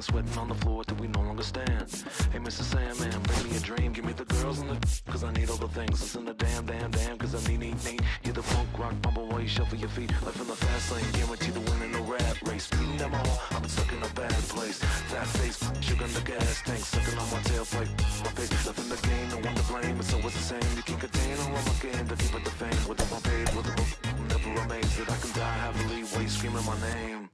hand, sweating on the floor till we no longer stand. Hey, Mr. Sandman, bring me a dream, give me the girls and the cause I need all the things. Listen to damn, cause I need. Hear the funk rock bumble while you shuffle your feet. Life in the fast lane, guaranteed to win in no rap race. Beating them all, I've been stuck in a bad place. Fat face, sugar in the gas tank, sucking on my tailpipe. My face, nothing to gain, no one to blame. It's always the same, you can't contain all of my game. To keep it the fame, with the one paid, with the book. I'm never amazed that I can die happily while you screaming my name.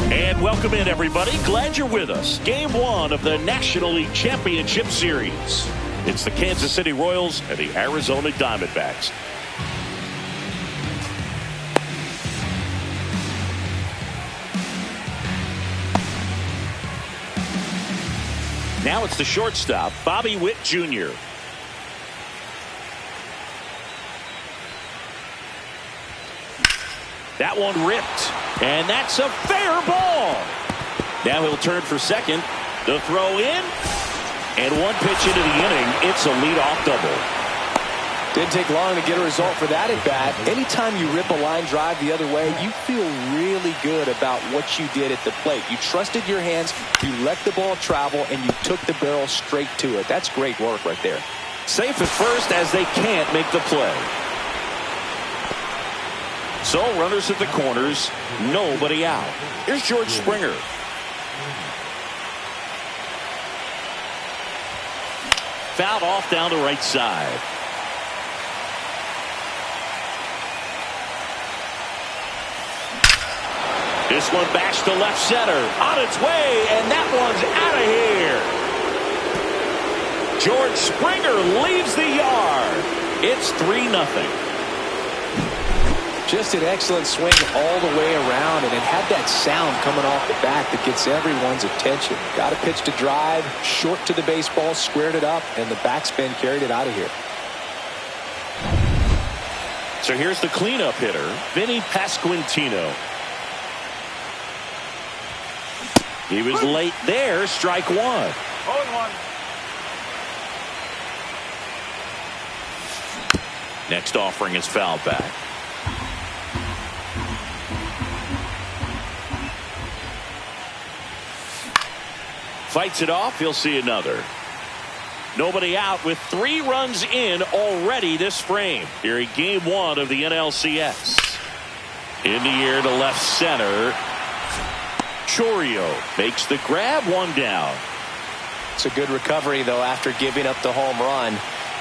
And welcome in, everybody. Glad you're with us. Game one of the National League Championship Series. It's the Kansas City Royals and the Arizona Diamondbacks. Now it's the shortstop, Bobby Witt Jr. That one ripped. And that's a fair ball. Now he'll turn for second. The throw in. And one pitch into the inning. It's a leadoff double. Didn't take long to get a result for that at bat. Anytime you rip a line drive the other way, you feel really good about what you did at the plate. You trusted your hands, you let the ball travel, and you took the barrel straight to it. That's great work right there. Safe at first as they can't make the play. So runners at the corners, nobody out. Here's George Springer. Fouled off down to right side. This one bashed to left center. On its way, and that one's out of here. George Springer leaves the yard. It's 3-0. Just an excellent swing all the way around, and it had that sound coming off the bat that gets everyone's attention. Got a pitch to drive, short to the baseball, squared it up, and the backspin carried it out of here. So here's the cleanup hitter, Vinny Pasquantino. He was late there, strike one. 0-1. Next offering is fouled back. Fights it off. He'll see another. Nobody out with 3 runs in already this frame. Here in game one of the NLCS. In the air to left center. Chorio makes the grab, one down. It's a good recovery, though, after giving up the home run.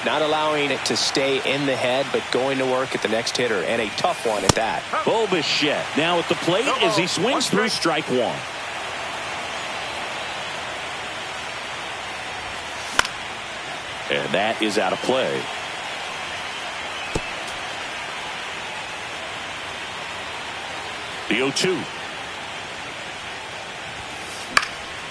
Not allowing it to stay in the head, but going to work at the next hitter, and a tough one at that. Bo Bichette now at the plate as he swings through strike one. And that is out of play. The 0-2.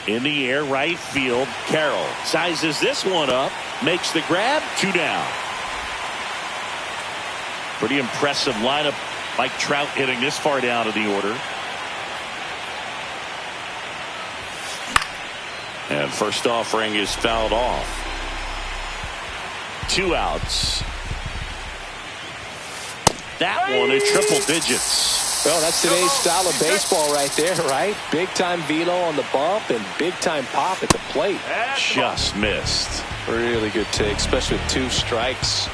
In the air, right field. Carroll sizes this one up, makes the grab, 2 down. Pretty impressive lineup. Mike Trout hitting this far down in the order. And first offering is fouled off. 2 outs. That one is triple digits. Well, that's today's style of baseball right there, right? Big-time velo on the bump and big-time pop at the plate. Just missed. Really good take, especially with 2 strikes.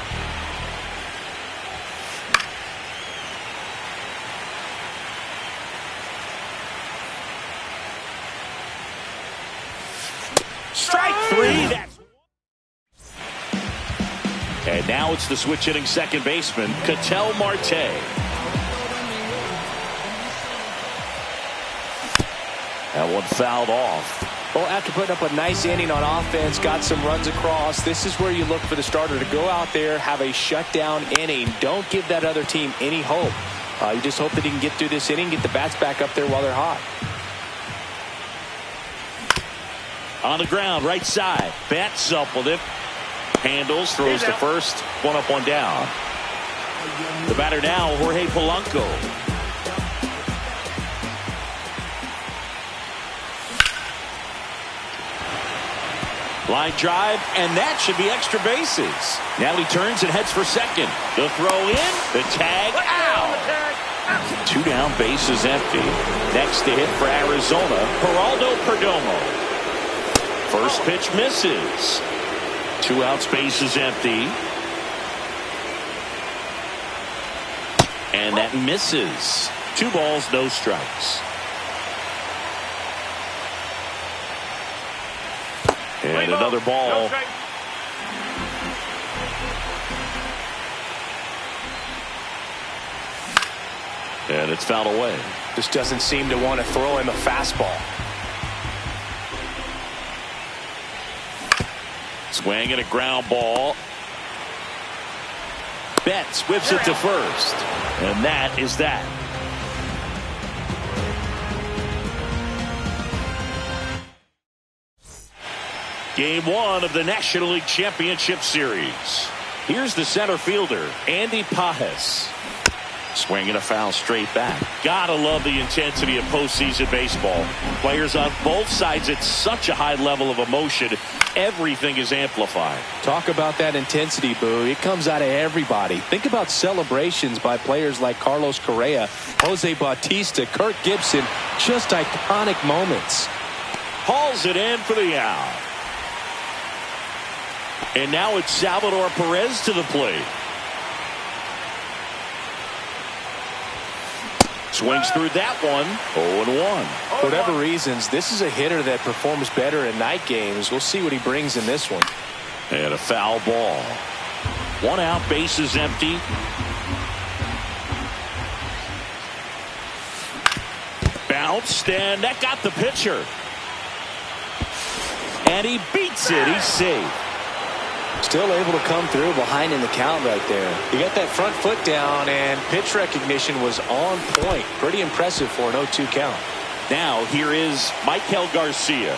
Strike 3. And now it's the switch hitting second baseman, Ketel Marte. That one fouled off. Well, after putting up a nice inning on offense, got some runs across, this is where you look for the starter to go out there, have a shutdown inning. Don't give that other team any hope. You just hope that he can get through this inning, get the bats back up there while they're hot. On the ground, right side. Bat suppled it. Handles, throws the first, one up, one down. The batter now, Jorge Polanco. Line drive, and that should be extra bases. Now he turns and heads for second. The throw in, the tag out. 2 down, bases empty. Next to hit for Arizona, Geraldo Perdomo. First pitch misses. 2 outs, bases empty. And that misses. 2 balls, no strikes. And another ball. And it's fouled away. Just doesn't seem to want to throw him a fastball. Swing and a ground ball. Betts whips it to first. And that is that. Game 1 of the National League Championship Series. Here's the center fielder, Andy Pages. Swinging a foul straight back. Gotta love the intensity of postseason baseball. Players on both sides at such a high level of emotion. Everything is amplified. Talk about that intensity, Boo. It comes out of everybody. Think about celebrations by players like Carlos Correa, Jose Bautista, Kirk Gibson. Just iconic moments. Hauls it in for the out. And now it's Salvador Perez to the plate. Swings through that one. 0-1. For whatever reasons, this is a hitter that performs better in night games. We'll see what he brings in this one. And a foul ball. 1 out, bases empty. Bounced, and that got the pitcher. And he beats it. He's safe. Still able to come through behind in the count right there. He got that front foot down, and pitch recognition was on point. Pretty impressive for an 0-2 count. Now here is Michael Garcia.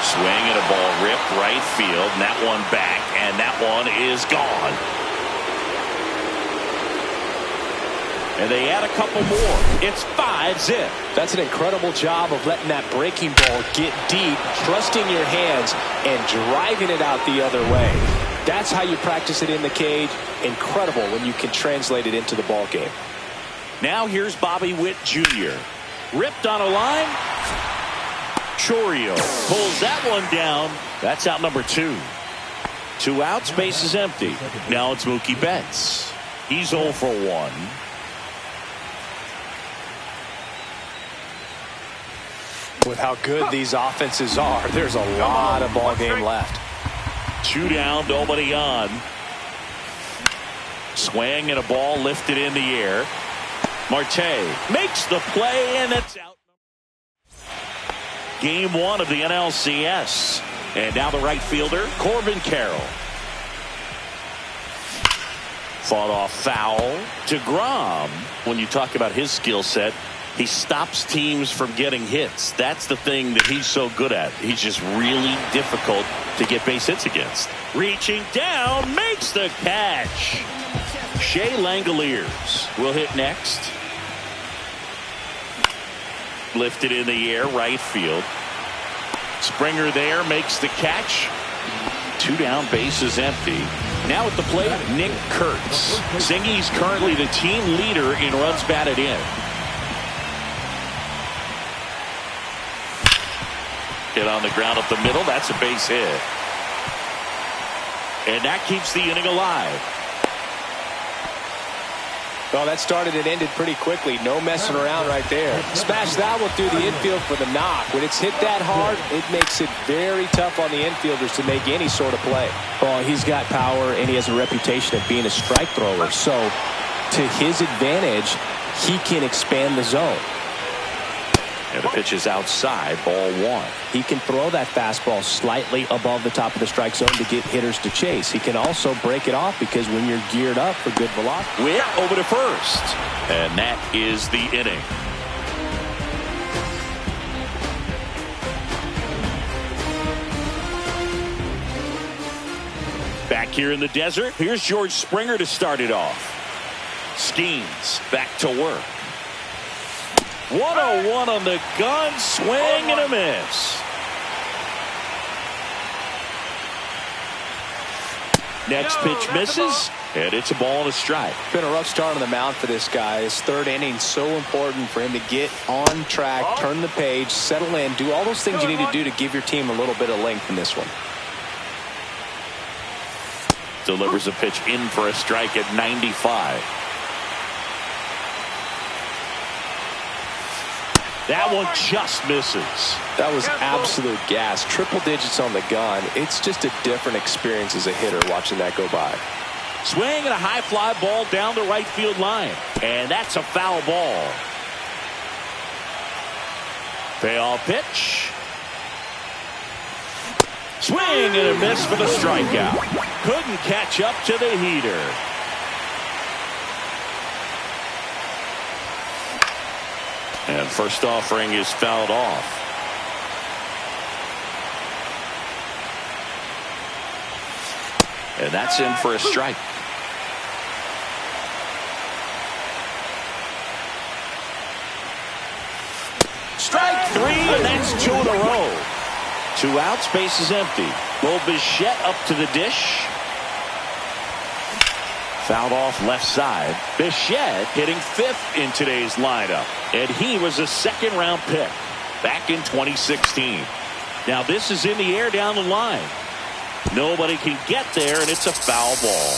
Swing and a ball ripped right field, and that one back, and that one is gone. And they add a couple more. It's 5-zip. That's an incredible job of letting that breaking ball get deep, trusting your hands, and driving it out the other way. That's how you practice it in the cage. Incredible when you can translate it into the ball game. Now here's Bobby Witt Jr. Ripped on a line. Chorio pulls that one down. That's out number 2. 2 outs, bases empty. Now it's Mookie Betts. He's 0 for 1. With how good these offenses are, there's a lot of ball game left. 2 down, nobody on. Swing and a ball lifted in the air. Marte makes the play, and it's out. Game 1 of the NLCS. And now the right fielder, Corbin Carroll. Fought off foul to Grom. When you talk about his skill set, he stops teams from getting hits. That's the thing that he's so good at. He's just really difficult to get base hits against. Reaching down, makes the catch. Shea Langoliers will hit next. Lifted in the air, right field. Springer there, makes the catch. 2 down, bases empty. Now at the plate, Nick Kurtz. Zingy's currently the team leader in runs batted in. Hit on the ground up the middle. That's a base hit. And that keeps the inning alive. Well, that started and ended pretty quickly. No messing around right there. Smash that one through the infield for the knock. When it's hit that hard, it makes it very tough on the infielders to make any sort of play. Well, he's got power, and he has a reputation of being a strike thrower. So, to his advantage, he can expand the zone. And the pitch is outside, ball 1. He can throw that fastball slightly above the top of the strike zone to get hitters to chase. He can also break it off because when you're geared up for good velocity. Witt over to first. And that is the inning. here in the desert, here's George Springer to start it off. Skeens back to work. 101 on the gun, swing and a miss. Next pitch misses, and it's a ball and a strike. Been a rough start on the mound for this guy. His third inning so important for him to get on track, turn the page, settle in, do all those things you need to do to give your team a little bit of length in this one. Delivers a pitch in for a strike at 95. That one just misses. That was absolute gas. Triple digits on the gun. It's just a different experience as a hitter watching that go by. Swing and a high fly ball down the right field line. And that's a foul ball. Payoff pitch. Swing and a miss for the strikeout. Couldn't catch up to the heater. And first offering is fouled off. And that's in for a strike. Strike three, and that's 2 in a row. 2 outs, base is empty. Bo Bichette up to the dish. Fouled off left side. Bichette hitting 5th in today's lineup. And he was a second-round pick back in 2016. Now this is in the air down the line. Nobody can get there, and it's a foul ball.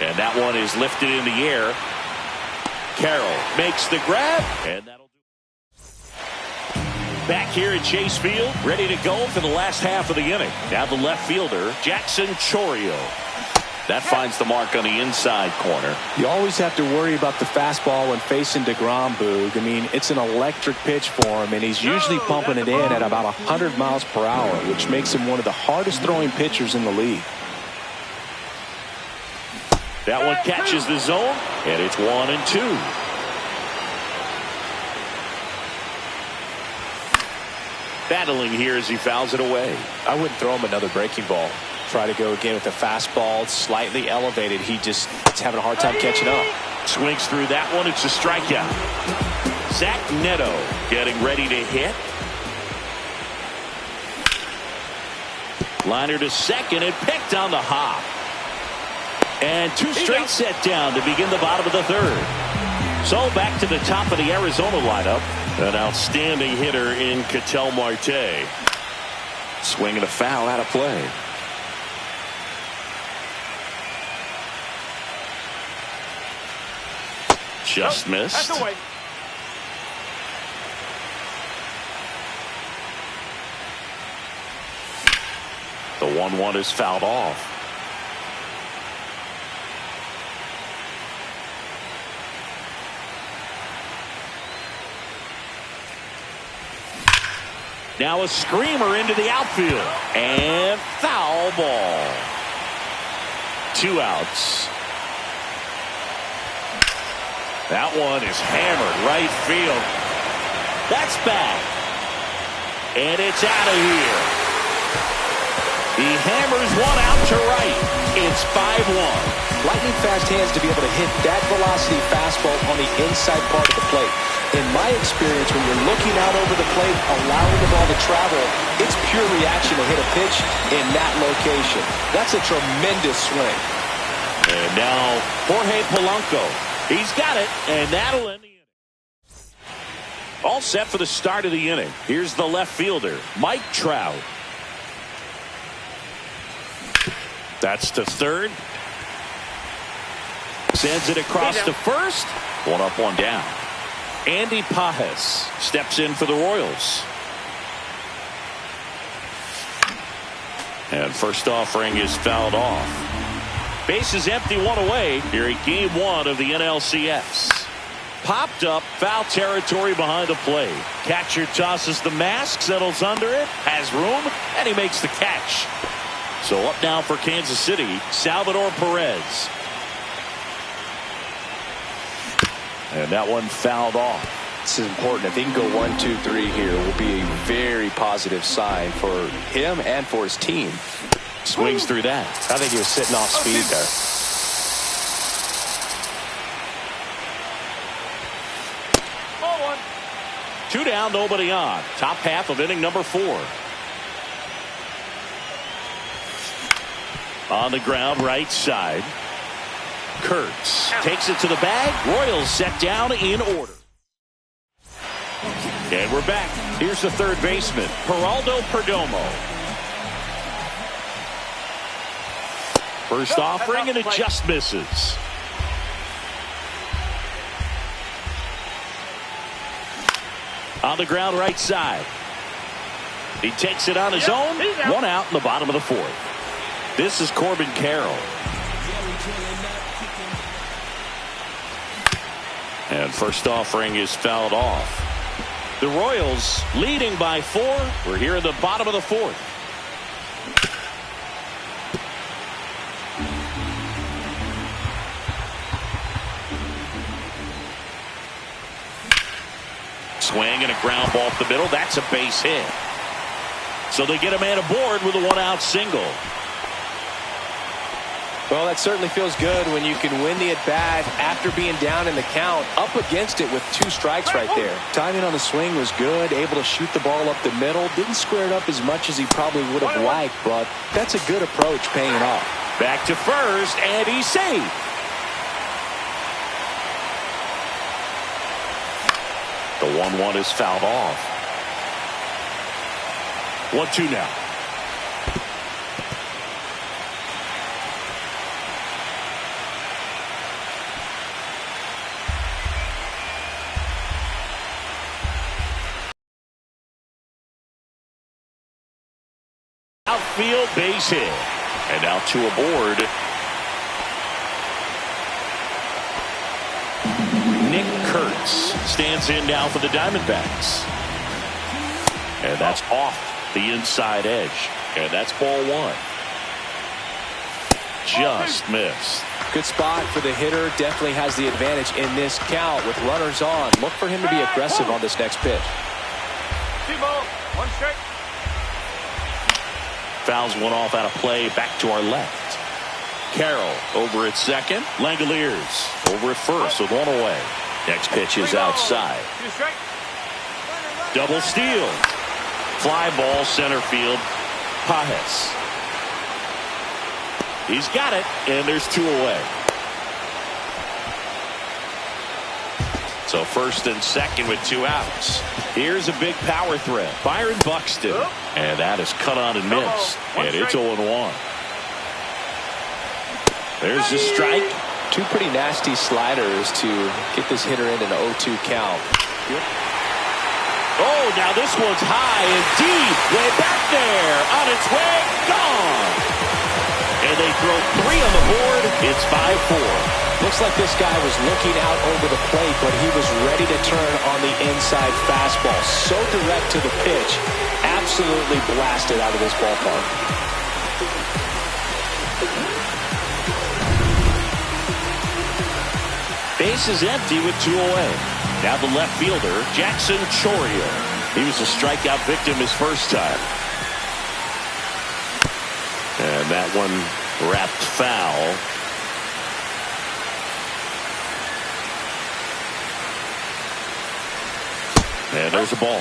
And that one is lifted in the air. Carroll makes the grab, and that'll do. Back here at Chase Field, ready to go for the last half of the inning. Now the left fielder, Jackson Chourio. That finds the mark on the inside corner. You always have to worry about the fastball when facing DeGrom, Boog. I mean, it's an electric pitch for him, and he's usually pumping it in at about 100 miles per hour, which makes him one of the hardest throwing pitchers in the league. That one catches the zone, and it's 1-2. Battling here as he fouls it away. I wouldn't throw him another breaking ball. Try to go again with a fastball, slightly elevated. He's having a hard time catching up. Swings through that one. It's a strikeout. Zach Neto getting ready to hit. Liner to second and picked on the hop. And 2 straight set down to begin the bottom of the 3rd. So back to the top of the Arizona lineup. An outstanding hitter in Ketel Marte. Swing and a foul out of play. Just missed. The 1-1 is fouled off. Now a screamer into the outfield. And foul ball. 2 outs. That one is hammered right field. That's back. And it's out of here. He hammers one out to right. It's 5-1. Lightning fast hands to be able to hit that velocity fastball on the inside part of the plate. In my experience, when you're looking out over the plate, allowing the ball to travel, it's pure reaction to hit a pitch in that location. That's a tremendous swing. And now Jorge Polanco. He's got it, and that'll end the inning. All set for the start of the inning. Here's the left fielder, Mike Trout. That's to third. Sends it across to first. 1 up, 1 down. Andy Pages steps in for the Royals. And first offering is fouled off. Base is empty, 1 away here in game 1 of the NLCS. Popped up, foul territory behind the plate. Catcher tosses the mask, settles under it, has room, and he makes the catch. So up now for Kansas City, Salvador Perez. And that one fouled off. This is important. If he can go 1, 2, 3 here, it will be a very positive sign for him and for his team. Swings through that. I think he was sitting off speed there. Two down, nobody on. Top half of inning number 4. On the ground, right side. Kurtz takes it to the bag. Royals set down in order. And we're back. Here's the third baseman, Geraldo Perdomo. First offering, and it just misses. On the ground, right side. He takes it on his own. One out in the bottom of the 4th. This is Corbin Carroll. And first offering is fouled off. The Royals leading by 4. We're here in the bottom of the 4th. Swing and a ground ball up the middle. That's a base hit. So they get a man aboard with a 1-out single. Well, that certainly feels good when you can win the at-bat after being down in the count, up against it with 2 strikes right there. Timing on the swing was good, able to shoot the ball up the middle. Didn't square it up as much as he probably would have liked, but that's a good approach paying off. Back to first, and he's safe. The 1-1 is fouled off. 1-2 now. Outfield base hit. And now 2 aboard. Nick Kurtz stands in now for the Diamondbacks. And that's off the inside edge. And that's ball 1. Just missed. Good spot for the hitter. Definitely has the advantage in this count with runners on. Look for him to be aggressive on this next pitch. 2 balls, 1 strike. Fouls one off out of play. Back to our left. Carroll over at second. Langoliers over at first with 1 away. Next pitch is outside. 2 strike. Double steal. Fly ball center field. Pajes. He's got it, and there's 2 away. So first and second with 2 outs. Here's a big power threat. Byron Buxton. And that is cut on and missed. And it's 0-1. There's the strike. 2 pretty nasty sliders to get this hitter in an 0-2 count. Oh, now this one's high and deep. Way back there. On its way. Gone. And they throw 3 on the board. It's 5-4. Looks like this guy was looking out over the plate, but he was ready to turn on the inside fastball. So direct to the pitch. Absolutely blasted out of this ballpark. Base is empty with 2 away. Now the left fielder, Jackson Chourio. He was a strikeout victim his first time. And that one wrapped foul. And there's a ball.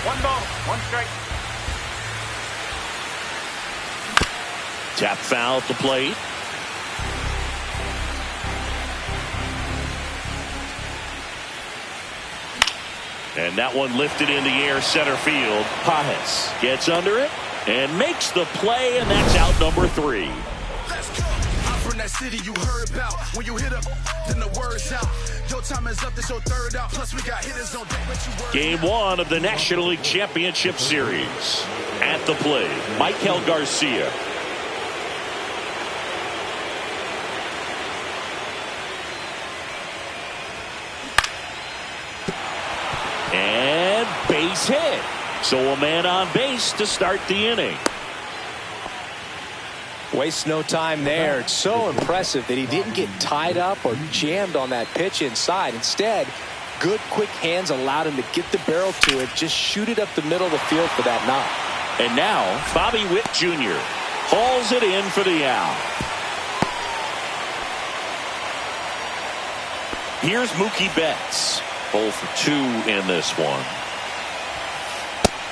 1 ball, 1 strike. Tap foul at the plate. And that one lifted in the air center field. Pajes gets under it and makes the play, and that's out number 3. Let's go. I'm from that city you heard about. When you hit up, then the word's out. Your time is up, this your 3rd out. Plus we got hitters on deck, but you word Game 1 of the National League Championship Series. At the plate, Michael Garcia. And base hit. So a man on base to start the inning. Wastes no time there. It's so impressive that he didn't get tied up or jammed on that pitch inside. Instead, good quick hands allowed him to get the barrel to it, just shoot it up the middle of the field for that knock. And now Bobby Witt Jr. hauls it in for the out. Here's Mookie Betts. 0 for 2 in this one.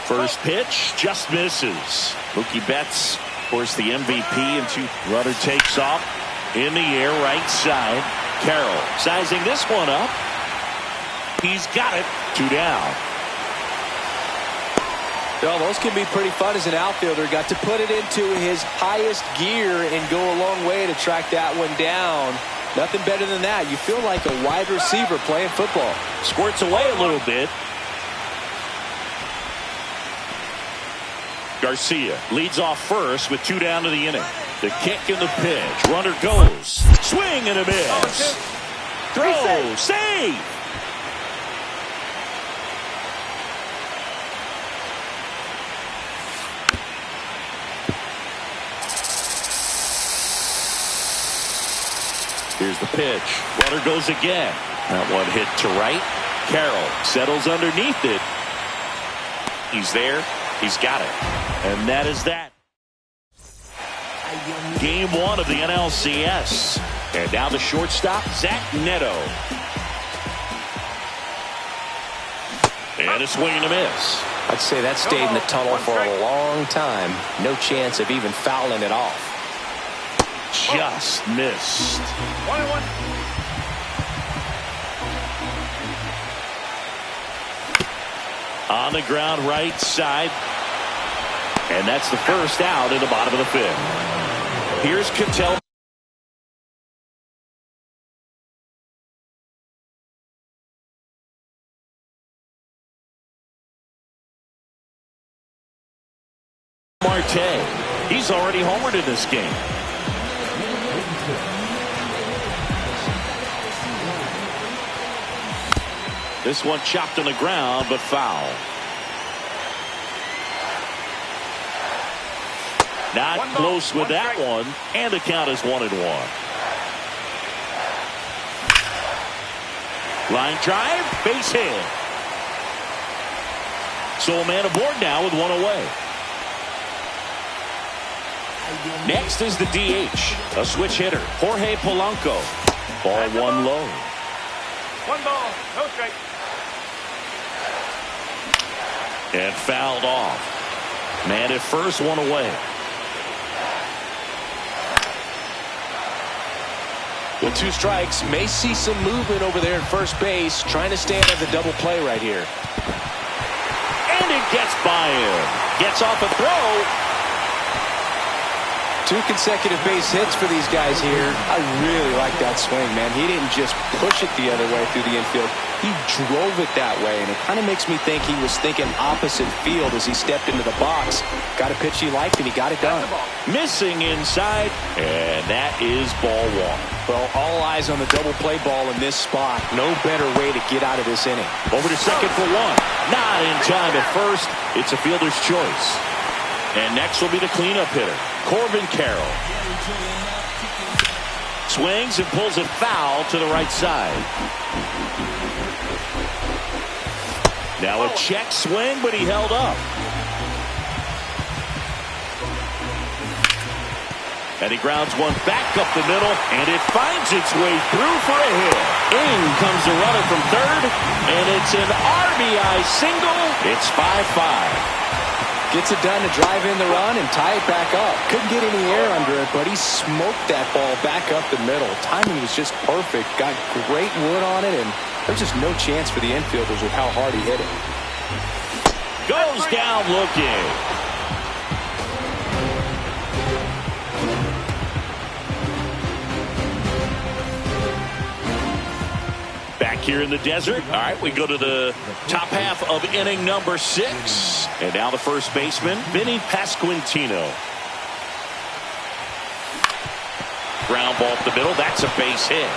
First pitch just misses. Mookie Betts, of course, the MVP, and runner takes off in the air right side. Carroll sizing this one up. He's got it. 2 down. Well, those can be pretty fun as an outfielder. Got to put it into his highest gear and go a long way to track that one down. Nothing better than that. You feel like a wide receiver playing football. Squirts away a little bit. Garcia leads off first with 2 down to the inning. The kick and the pitch. Runner goes. Swing and a miss. Throw. Save. Here's the pitch. Runner goes again. That one hit to right. Carroll settles underneath it. He's there. He's got it. And that is that. Game 1 of the NLCS. And now the shortstop, Zach Neto. And a swing and a miss. I'd say that stayed in the tunnel for a long time. No chance of even fouling it off. Just missed. 1-1. On the ground right side. And that's the first out in the bottom of the 5th. Here's Cattell. Marte. He's already homered in this game. This one chopped on the ground, but foul. Not close with that one, and the count is 1-1. Line drive, base hit. So a man aboard now with 1 away. Next is the DH, a switch hitter, Jorge Polanco. Ball 1 low. 1 ball, no strike. And fouled off. Man at first, 1 away. With 2 strikes, may see some movement over there at first base, trying to stay out of the double play right here. And it gets by him. Gets off a throw. 2 consecutive base hits for these guys here. I really like that swing, man. He didn't just push it the other way through the infield. He drove it that way, and it kind of makes me think he was thinking opposite field as he stepped into the box. Got a pitch he liked, and he got it done. Missing inside, and that is ball 1. Well, all eyes on the double play ball in this spot. No better way to get out of this inning. Over to second for 1. Not in time at first. It's a fielder's choice. And next will be the cleanup hitter, Corbin Carroll. Swings and pulls it foul to the right side. Now a check swing, but he held up. And he grounds one back up the middle, and it finds its way through for a hit. In comes the runner from third, and it's an RBI single. It's 5-5. Gets it done to drive in the run and tie it back up. Couldn't get any air under it, but he smoked that ball back up the middle. Timing was just perfect. Got great wood on it, and there's just no chance for the infielders with how hard he hit it. Goes down looking. Back here in the desert. All right, we go to the top half of inning number 6. And now the first baseman, Vinny Pasquantino. Ground ball up the middle. That's a base hit.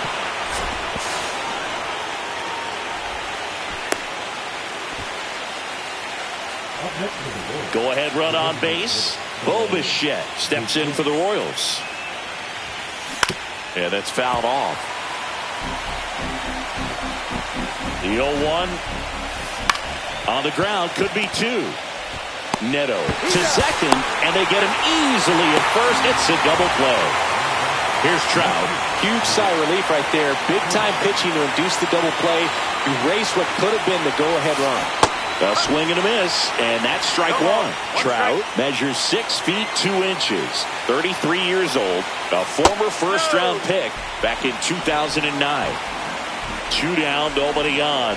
Go-ahead run on base. Bo Bichette steps in for the Royals. And that's fouled off. The 0-1 on the ground, could be two. Neto to second, and they get him easily at first. It's a double play. Here's Trout. Huge sigh of relief right there. Big time pitching to induce the double play. Erase what could have been the go-ahead run. A swing and a miss, and that's strike one. Trout measures 6 feet 2 inches, 33 years old, a former first-round pick back in 2009. 2 down, nobody on.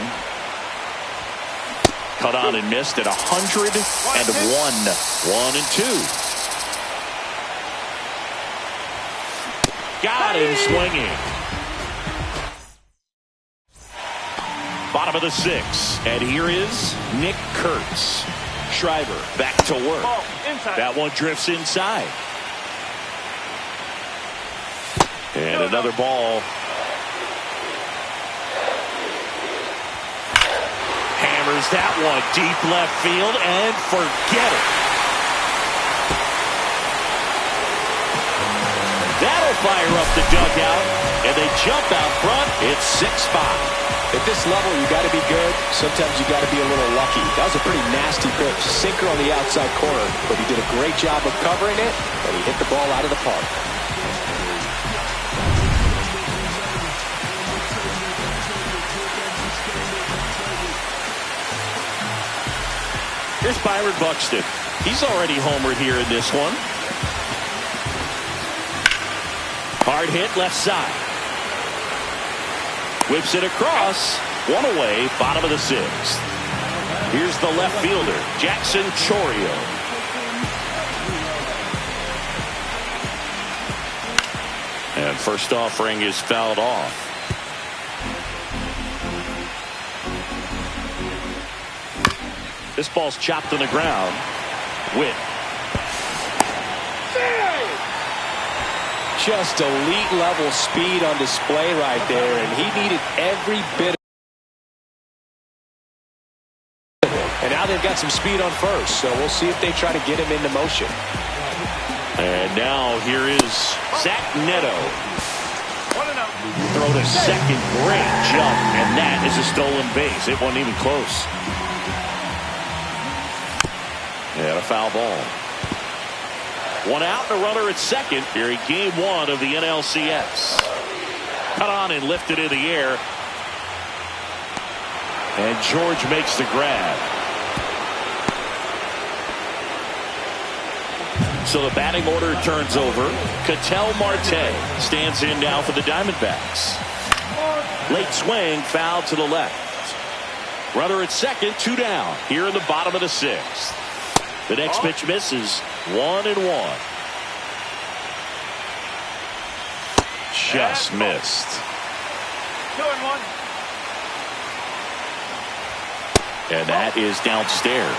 Cut on and missed at 101. 1-2. Got him swinging. Bottom of the 6th, and here is Nick Kurtz. Schreiber back to work. That one drifts inside. And another ball. Hammers that one deep left field, and forget it. That'll fire up the dugout, and they jump out front. It's 6-5. At this level, you got to be good. Sometimes you got to be a little lucky. That was a pretty nasty pitch. Sinker on the outside corner, but he did a great job of covering it, and he hit the ball out of the park. Here's Byron Buxton. He's already homered here in this one. Hard hit left side. Whips it across. One away, bottom of the 6th. Here's the left fielder, Jackson Chourio. And first offering is fouled off. This ball's chopped on the ground. Witt. Just elite level speed on display right there, and he needed every bit of it. And now they've got some speed on first, so we'll see if they try to get him into motion. And now here is Zach Neto. Throw to second, great jump, and that is a stolen base. It wasn't even close. And a foul ball. One out and a runner at second here in game 1 of the NLCS. Cut on and lifted in the air. And George makes the grab. So the batting order turns over. Ketel Marte stands in now for the Diamondbacks. Late swing, foul to the left. Runner at second, 2 down here in the bottom of the 6th. The next pitch misses. 1-1. Just missed. 2-1. And that is downstairs.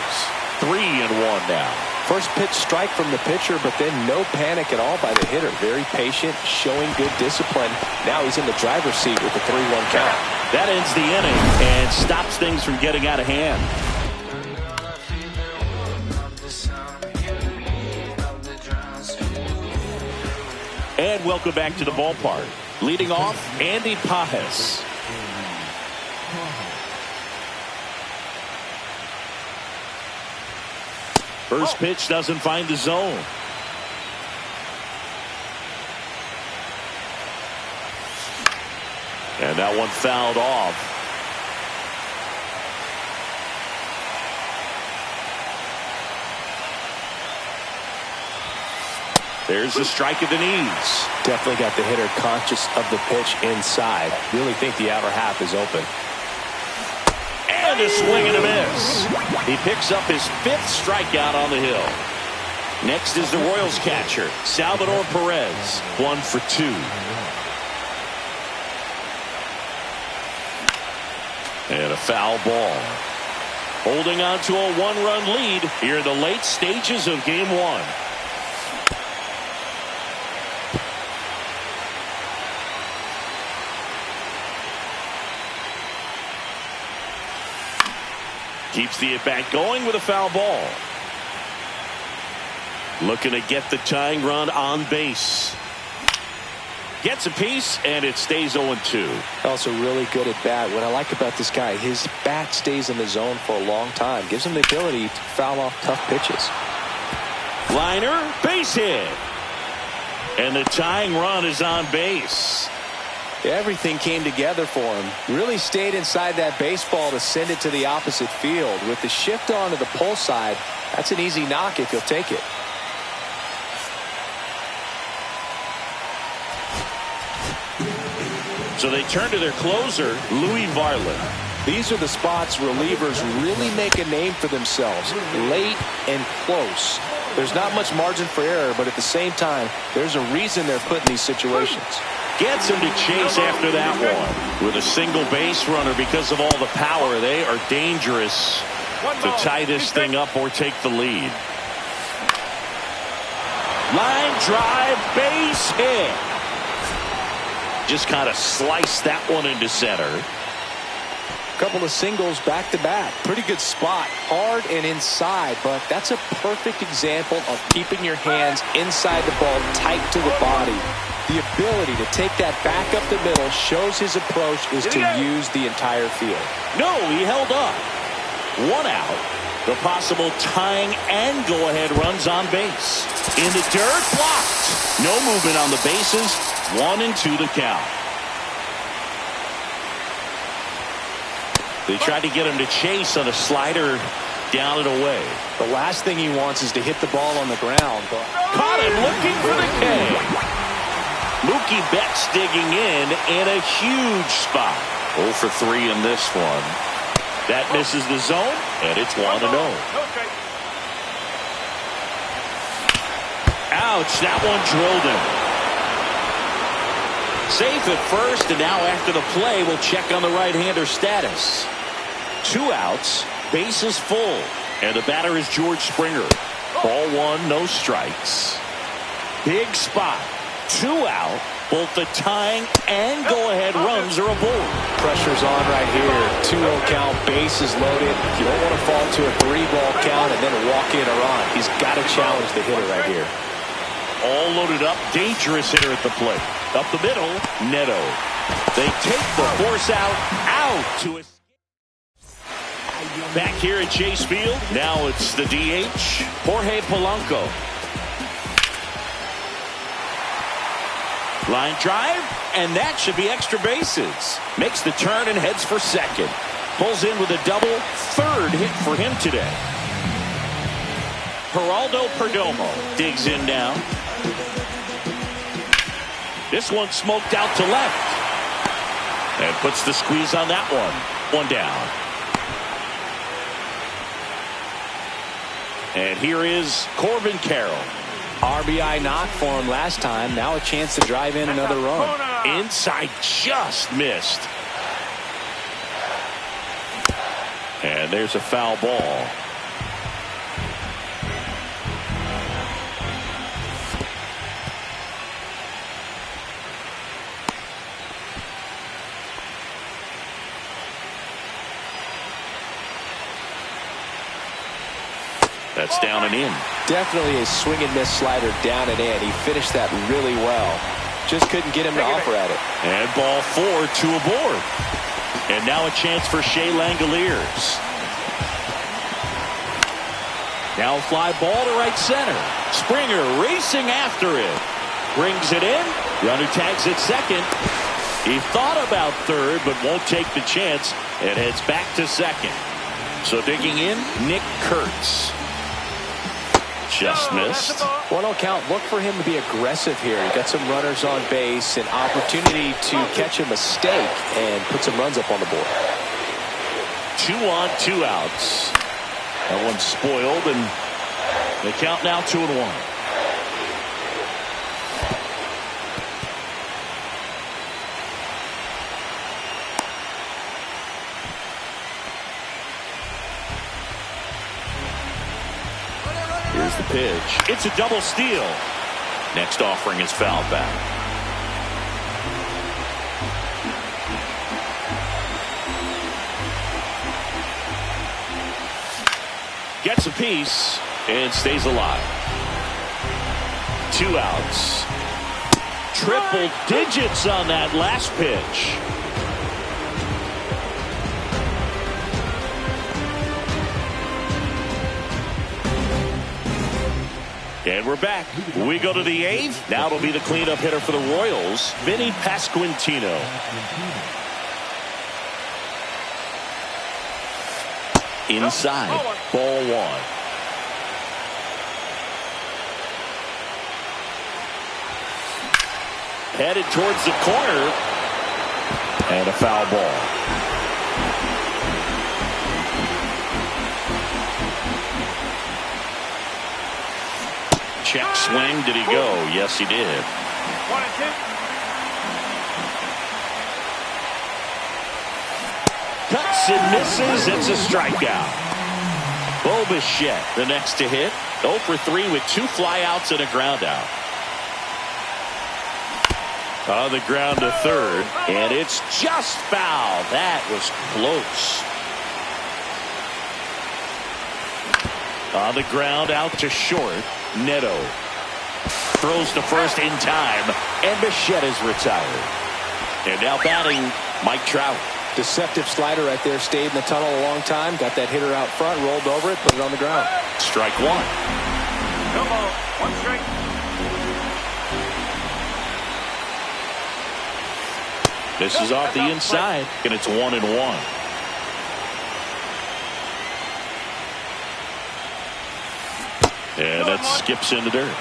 3-1 now. First pitch strike from the pitcher, but then no panic at all by the hitter. Very patient, showing good discipline. Now he's in the driver's seat with a 3-1 count. That ends the inning and stops things from getting out of hand. And welcome back to the ballpark. Leading off, Andy Pajes. First pitch doesn't find the zone. And that one fouled off. There's a strike at the knees. Definitely got the hitter conscious of the pitch inside. Really think the outer half is open. And a swing and a miss. He picks up his 5th strikeout on the hill. Next is the Royals catcher, Salvador Perez. 1 for 2. And a foul ball. Holding on to a 1-run lead here in the late stages of game 1. Keeps the at-bat going with a foul ball. Looking to get the tying run on base. Gets a piece, and it stays 0-2. Also really good at bat. What I like about this guy, his bat stays in the zone for a long time. Gives him the ability to foul off tough pitches. Liner, base hit. And the tying run is on base. Everything came together for him. Really stayed inside that baseball to send it to the opposite field. With the shift onto the pull side, that's an easy knock if you'll take it. So they turn to their closer, Louis Varland. These are the spots relievers really make a name for themselves. Late and close. There's not much margin for error, but at the same time, there's a reason they're put in these situations. Gets him to chase after that one. With a single base runner because of all the power, they are dangerous to tie this thing up or take the lead. Line drive, base hit. Just kind of sliced that one into center. Couple of singles back to back. Pretty good spot. Hard and inside, but that's a perfect example of keeping your hands inside the ball tight to the body. The ability to take that back up the middle shows his approach is to use the entire field. No, he held up. One out. The possible tying and go-ahead runs on base. In the dirt, blocked. No movement on the bases. 1-2 the count. They tried to get him to chase on a slider down and away. The last thing he wants is to hit the ball on the ground. Caught him looking for the K. Mookie Betts digging in a huge spot. 0 for 3 in this one. That misses the zone, and it's 1-0. Ouch, that one drilled him. Safe at first, and now after the play, we'll check on the right-hander status. 2 outs, bases full, and the batter is George Springer. Ball 1, no strikes. Big spot. 2 out. Both the tying and go-ahead runs are aboard. Pressure's on right here. 2-0 count, bases loaded. You don't want to fall to a 3-ball count and then walk in or on. He's got to challenge the hitter right here. All loaded up, dangerous hitter at the plate. Up the middle, Neto. They take the force out to it. Back here at Chase Field, now it's the DH, Jorge Polanco. Line drive, and that should be extra bases. Makes the turn and heads for second. Pulls in with a double, 3rd hit for him today. Geraldo Perdomo digs in now. This one smoked out to left. And puts the squeeze on that one. 1 down. And here is Corbin Carroll. RBI knock for him last time. Now a chance to drive in another run. Inside just missed. And there's a foul ball. That's down and in. Definitely a swing and miss slider down and in. He finished that really well. Just couldn't get him to offer at it. And ball 4, 2 aboard. And now a chance for Shea Langoliers. Now a fly ball to right center. Springer racing after it. Brings it in. Runner tags at second. He thought about third, but won't take the chance and heads back to second. So digging in, Nick Kurtz. Just missed. 1-0 count. Look for him to be aggressive here. He got some runners on base, an opportunity to catch a mistake and put some runs up on the board. 2 on, 2 outs. That one's spoiled, and the count now 2-1. Here's the pitch. It's a double steal. Next offering is fouled back. Gets a piece and stays alive. 2 outs. Triple digits on that last pitch. And we're back. We go to the 8th. Now it'll be the cleanup hitter for the Royals, Vinny Pasquantino. Inside, ball 1. Headed towards the corner. And a foul ball. Check swing. Did he go? Yes, he did. 1 and 2. Cuts and misses. It's a strikeout. Bo Bichette, the next to hit. 0 for 3 with 2 flyouts and a ground out. On the ground to third, and it's just foul. That was close. On the ground out to short. Neto throws to first in time, and Bichette is retired. And now batting, Mike Trout. Deceptive slider right there. Stayed in the tunnel a long time. Got that hitter out front. Rolled over it. Put it on the ground. Strike 1. No ball. 1 strike. This is off the inside, and it's 1-1. And that skips in the dirt.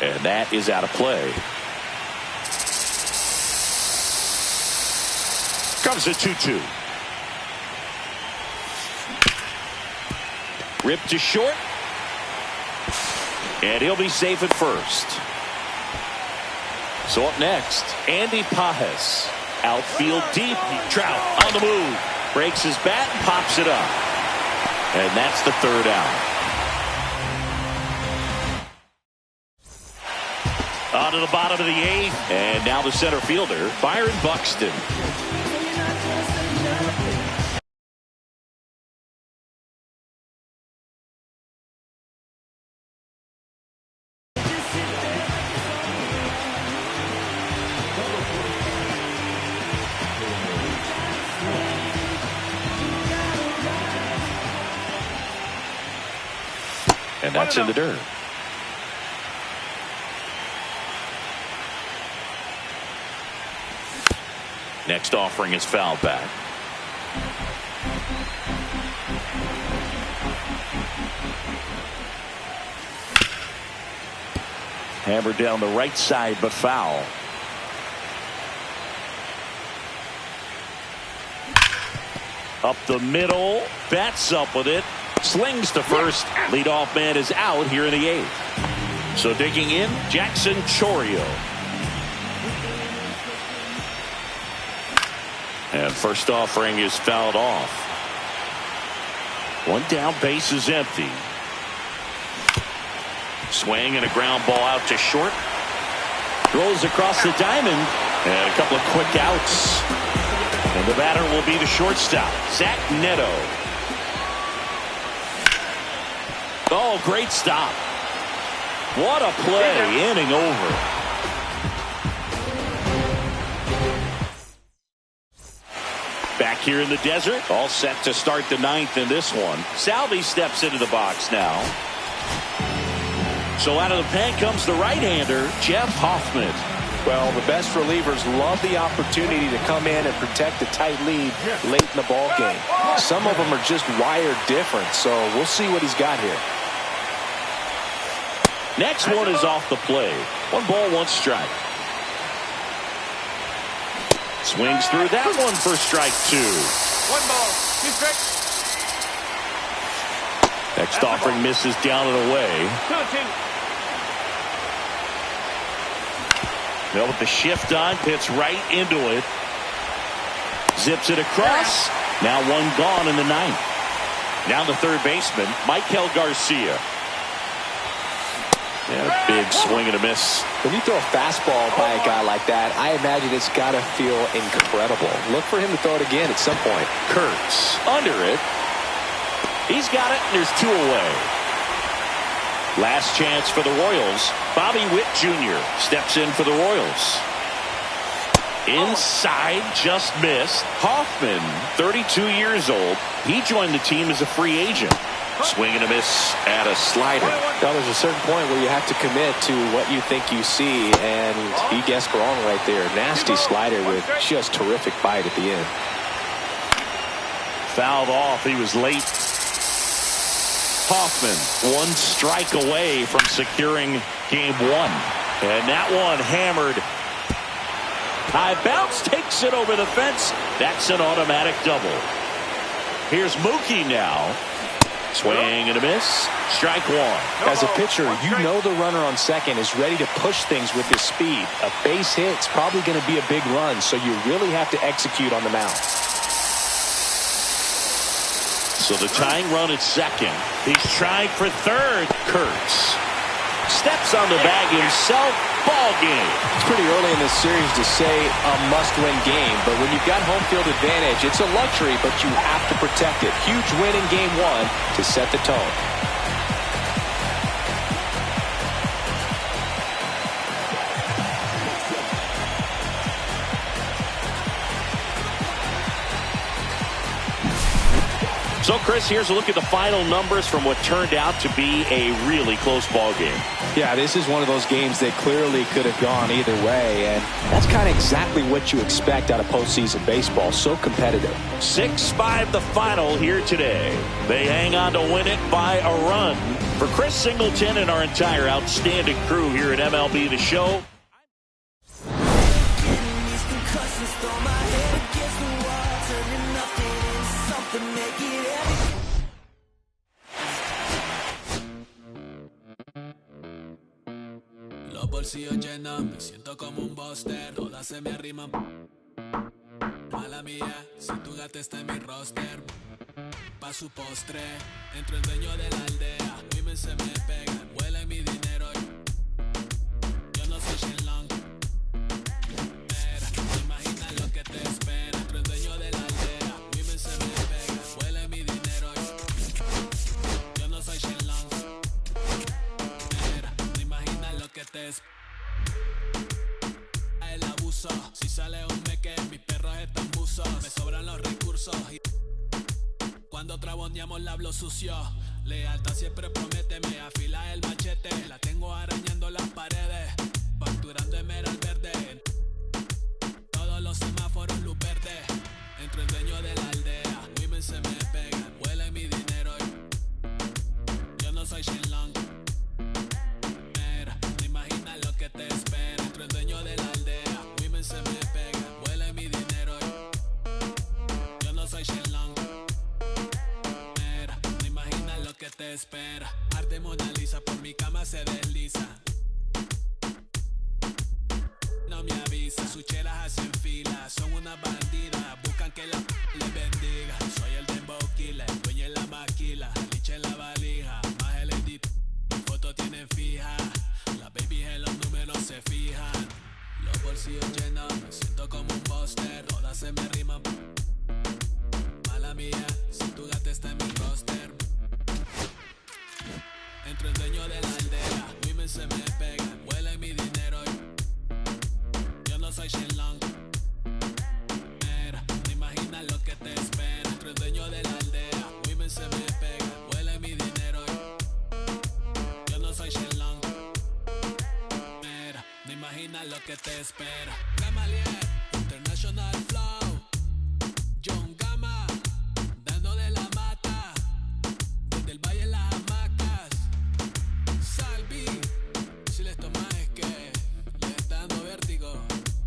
And that is out of play. Comes a 2-2. Ripped to short. And he'll be safe at first. So up next, Andy Pages. Outfield deep. Trout on the move. Breaks his bat and pops it up. And that's the 3rd out. On to the bottom of the 8th. And now the center fielder, Byron Buxton. And that's in the dirt. Next offering is fouled back. Hammered down the right side, but foul. Up the middle. Bats up with it. Slings to first. Leadoff man is out here in the 8th. So digging in, Jackson Chourio. And first offering is fouled off. 1 down, base is empty. Swing and a ground ball out to short. Throws across the diamond. And a couple of quick outs. And the batter will be the shortstop, Zach Neto. Oh, great stop. What a play. Inning over. Back here in the desert. All set to start the 9th in this one. Salvi steps into the box now. So out of the pen comes the right-hander, Jeff Hoffman. Well, the best relievers love the opportunity to come in and protect a tight lead late in the ball game. Some of them are just wired different, so we'll see what he's got here. Next one is off the plate. 1 ball, 1 strike. Swings through that one for strike 2. 1 ball, 2 strikes. Next offering misses down and away. 2-2. Well, with the shift on, hits right into it. Zips it across. Now 1 gone in the 9th. Now the third baseman, Michael Garcia. And a big swing and a miss. When you throw a fastball by a guy like that, I imagine it's got to feel incredible. Look for him to throw it again at some point. Kurtz under it. He's got it, and there's 2 away. Last chance for the Royals. Bobby Witt Jr. steps in for the Royals. Inside, just missed. Hoffman, 32 years old. He joined the team as a free agent. Swing and a miss at a slider. Now, there's a certain point where you have to commit to what you think you see, and he guessed wrong right there. Nasty slider with just terrific bite at the end. Fouled off. He was late. Hoffman, 1 strike away from securing game 1. And that one hammered. High bounce takes it over the fence. That's an automatic double. Here's Mookie now. Swing and a miss. Strike 1. As a pitcher, you know the runner on second is ready to push things with his speed. A base hit's probably going to be a big run, so you really have to execute on the mound. So the tying run at second. He's trying for third. Kurtz steps on the bag himself. Ball game. It's pretty early in this series to say a must-win game, but when you've got home field advantage, it's a luxury, but you have to protect it. Huge win in game 1 to set the tone. So, Chris, here's a look at the final numbers from what turned out to be a really close ball game. Yeah, this is one of those games that clearly could have gone either way, and that's kind of exactly what you expect out of postseason baseball. So competitive. 6-5 the final here today. They hang on to win it by a run. For Chris Singleton and our entire outstanding crew here at MLB The Show, Los bolsillos llenos, me siento como un buster. Todas se me arriman. Mala mía, si tu gata está en mi roster. Pa' su postre, entro el dueño de la aldea. Women se me pegan, huele mi dinero. Yo no soy Shenlong. Mira, te imaginas lo que te espera. Entro el dueño de la aldea. Women se me pegan, huele mi dinero. Yo no soy Shenlong. Mira, te imaginas lo que te espera. El abuso, si sale un meque, mis perros están buzos. Me sobran los recursos y cuando traboneamos la hablo sucio. Lealtad siempre promete, me afila el machete. La tengo arañando las paredes, facturando emerald verde. Todos los semáforos luz verde. Entro el dueño de la aldea. Women se me pegan, huele mi dinero. Yo no soy Shenlong. Mira, te imaginas lo que te espera. Entro el dueño de la aldea. Women se me pegan, huele mi dinero. Yo no soy Shenlong. Que te espera. Arte Mona Lisa por mi cama se desliza. No me avisa, sus chelas hacen fila. Son una bandida, buscan que la les bendiga. Soy el dembow killer, dueño en la maquila. Liche en la valija, más el edit. Mi foto tienen fija. Las babies en los números se fijan. Los bolsillos llenos, me siento como un buster. Todas se me riman. Mala mía, si tu gata está en mi roster. Entro el dueño de la aldea. Women se me pegan, huele mi dinero. Yo no soy Shenlong. Mira, te imaginas lo que te espera. Entro el dueño de la aldea. Women se me pegan, huele mi dinero. Yo no soy Shenlong. Mira, te imaginas lo que te espera. Gamaliel, International Flow. John Gama, dando de la mata. Desde el valle en las hamacas. Salvi, si les tomas es que les está dando vértigo.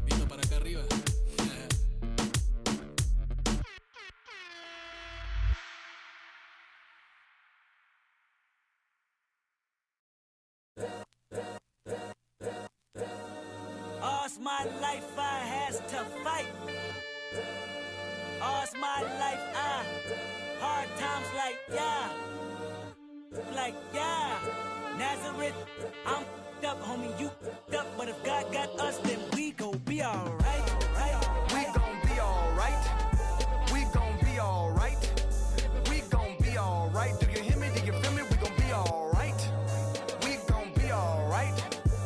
Viendo para acá arriba. All's my life I has to fight. All's my life I hard times like yeah. Nazareth. I'm up, homie, you up, but if God got us, then we gon' be alright. We gon' be alright. We gon' be alright. We gon' be alright. Do you hear me? Do you feel me? We gon' be alright. We gon' be alright.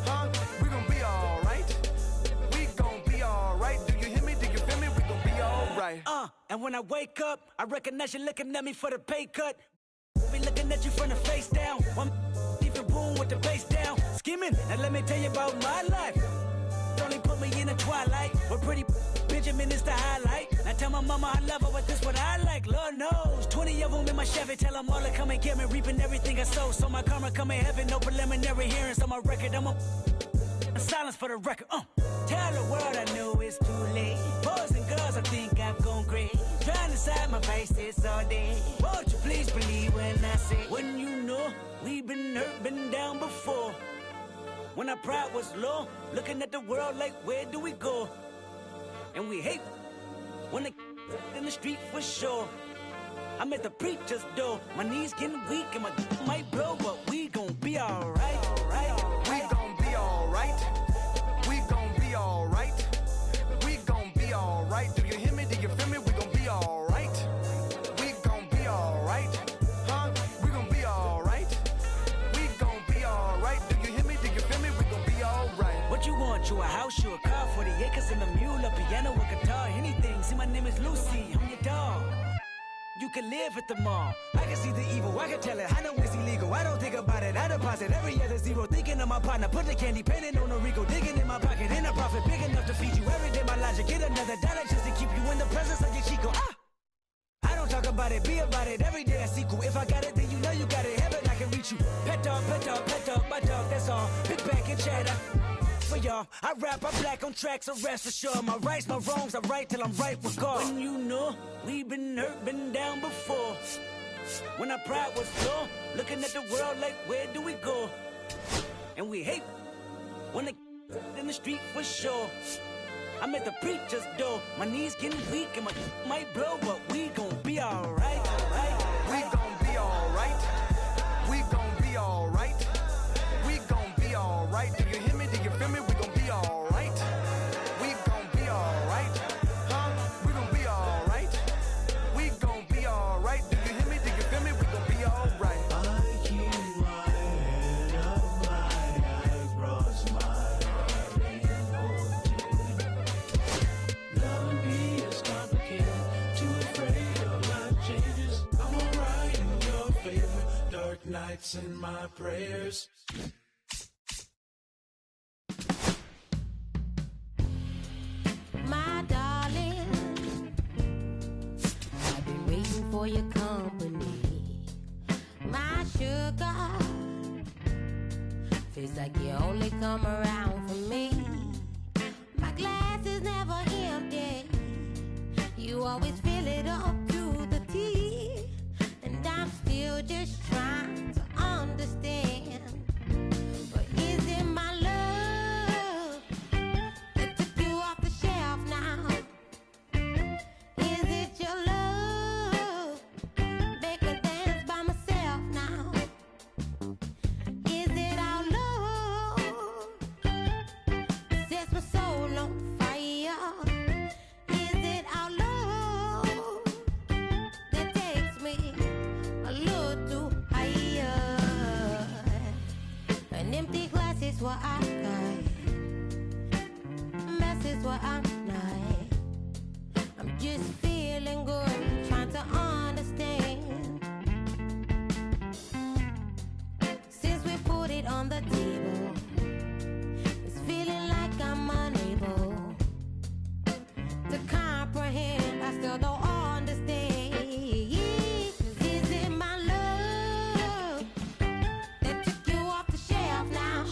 Huh? We gon' be alright. We gon' be alright. Do you hear me? Do you feel me? We gon' be alright. And when I wake up, I recognize you looking at me for the pay cut. Be looking at you from the face down. One even boom with the bass down. Skimming, and let me tell you about my life. Only put me in the twilight. We're pretty Benjamin is the highlight. I tell my mama I love her, but this what I like. Lord knows, 20 of them in my Chevy. Tell them all to come and get me, reaping everything I sow. So my karma come in heaven, no preliminary hearings on my record. I'm a silence for the record. Tell the world I know it's too late. Boys and girls, I think I've gone crazy. Trying to decide my face this all day. Won't you please believe when I say, when you know we've been hurt, been down before. When our pride was low, looking at the world like, where do we go? And we hate when they in the street for sure. I'm at the preacher's door, my knees getting weak and my might blow, but we gon' be alright. We gon' be alright. We gon' be alright. We gon' be alright. Do you hear me? Do you feel me? We gon' be alright. We gon' be alright. Huh? We gon' be alright. We gon' be alright. Do you hear me? Do you feel me? We gon' be alright. What you want? You a house, you a car, 40 acres and a mule, a piano, a guitar, anything. See, my name is Lucy, I'm your dog. You can live at the mall. I can see the evil, I can tell it. I know it's illegal. I don't think about it. I deposit every other zero. Thinking of my partner, put the candy painting on a Rico. Digging in my pocket, in a profit big enough to feed you every day. My logic, get another dollar just to keep you in the presence of your Chico. I don't talk about it, be about it. Every day I sequel. If I got it, then you know you got it. Heaven, I can reach you. Pet dog, my dog, that's all. Big back and chatter. For y'all, I rap, I'm black on tracks, so rest assured. My rights, my wrongs, I right till I'm right with God. When you know we've been hurt, been down before. When our pride was low, looking at the world like, where do we go? And we hate when they in the street for sure. I'm at the preacher's door, my knees getting weak and my might blow, but we gon' be alright. We gon' be alright. We gon' be alright. We gon' be alright. Do you hear me? Do you feel me? We gon' be alright. We gon' be alright. Huh? We gon' be alright. We gon' be alright. Do you hear me? Do you feel me? We gon' be alright. I keep my head up high, I cross my heart and hold you. Loving me is complicated, too afraid of life changes. I'm alright in your favor, dark nights in my prayers. My darling, I've been waiting for your company. My sugar, feels like you only come around for me. My glass is never empty. You always fill it up to the tea. And I'm still just trying to understand. But is it my love that took you off the shelf now? Is it your love make me dance by myself now? Is it our love sets my soul on fire? Is it our love that takes me a little too higher? An empty glass is what I got. Mess is what I'm not. I'm just feeling good, trying to understand. Since we put it on the table, it's feeling like I'm unable to comprehend. I still don't understand. 'Cause is it my love that took you off the shelf now?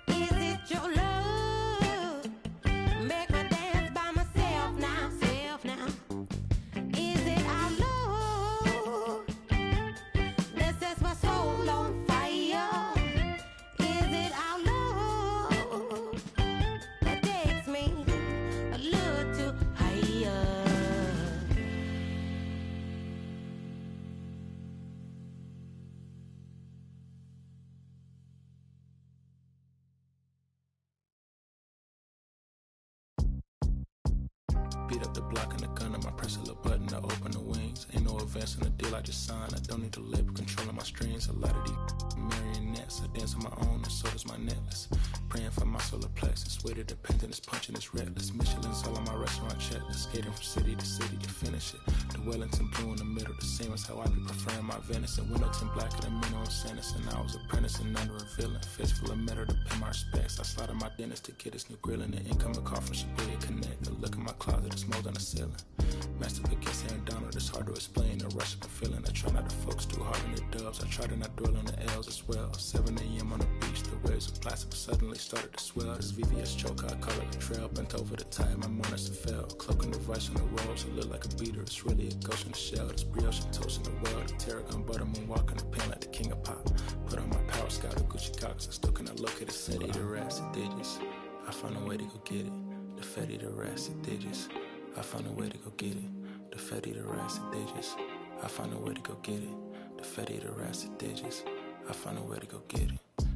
Is it your love beat up the block and the gun. I press a little button to open the wings. Ain't no advance in the deal I just signed. I don't need to lip controlling my strings. A lot of these marionettes. I dance on my own and so does my necklace. Praying for my solar plexus. Way to dependent is punching this reckless. Michelin's all on my restaurant checklist. Skating from city to city to finish it. The Wellington blue in the middle. The same as how I be preferring my venison. Windowton black at a minimum sentence. And I was apprenticing under a villain. Fistful of metal to pay my respects. I slotted my dentist to get his new grilling. The incoming call from Shibuya Connect. A look in my closet, it's mold on the ceiling. Master against Aaron Donald, it's hard to explain the rush of the feeling. I try not to focus too hard on the dubs. I try to not dwell on the L's as well. 7 a.m. on the beach, the waves of plastic suddenly started to swell. This VVS choker, I call it a trail. Bent over the tide, my monitor fell. Cloaking the vice on the rolls, it look like a beater. It's really a ghost in the shell. This brioche and toast in the world. The Terragon buttermoon walking the pen like the king of pop. Put on my power scout, Gucci Cox. I still cannot locate a city, the rest of digits. I found a way to go get it. The Fetty, the rest of digits. I found a way to go get it. The Fetty, the rest of digits. I found a way to go get it. The Fetty, the rest of digits. I found a way to go get it.